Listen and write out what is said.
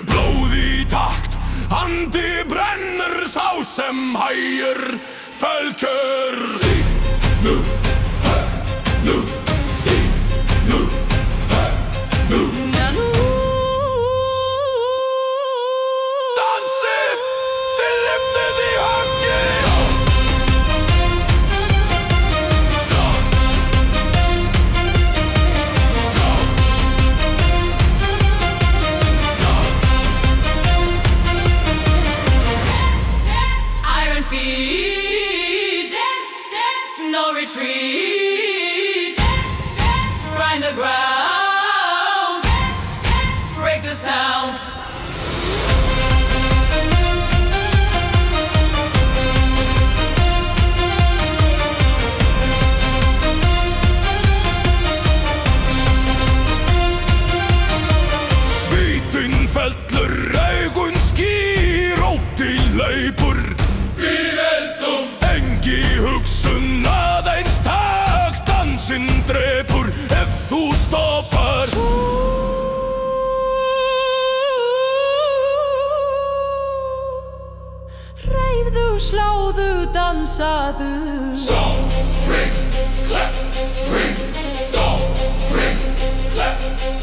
blóð í takt, andi brennur sá sem hægir fölkjör. Stíg nú, hei, nú, stíg nú, hei, nú. Dansið, þið lyftið í höggið. Feet, dance, dance, no retreat. Dance, dance, grind the ground. Dance, dance, break the sound. Svitinn fellur, augun skýr, ótti hleypur. Engi hugsun aðeins takt, dansinn drepur ef þú stoppar. Hreyfðu, sláðu, dansaðu. Stop, ring, clap, ring. Stop, ring, clap.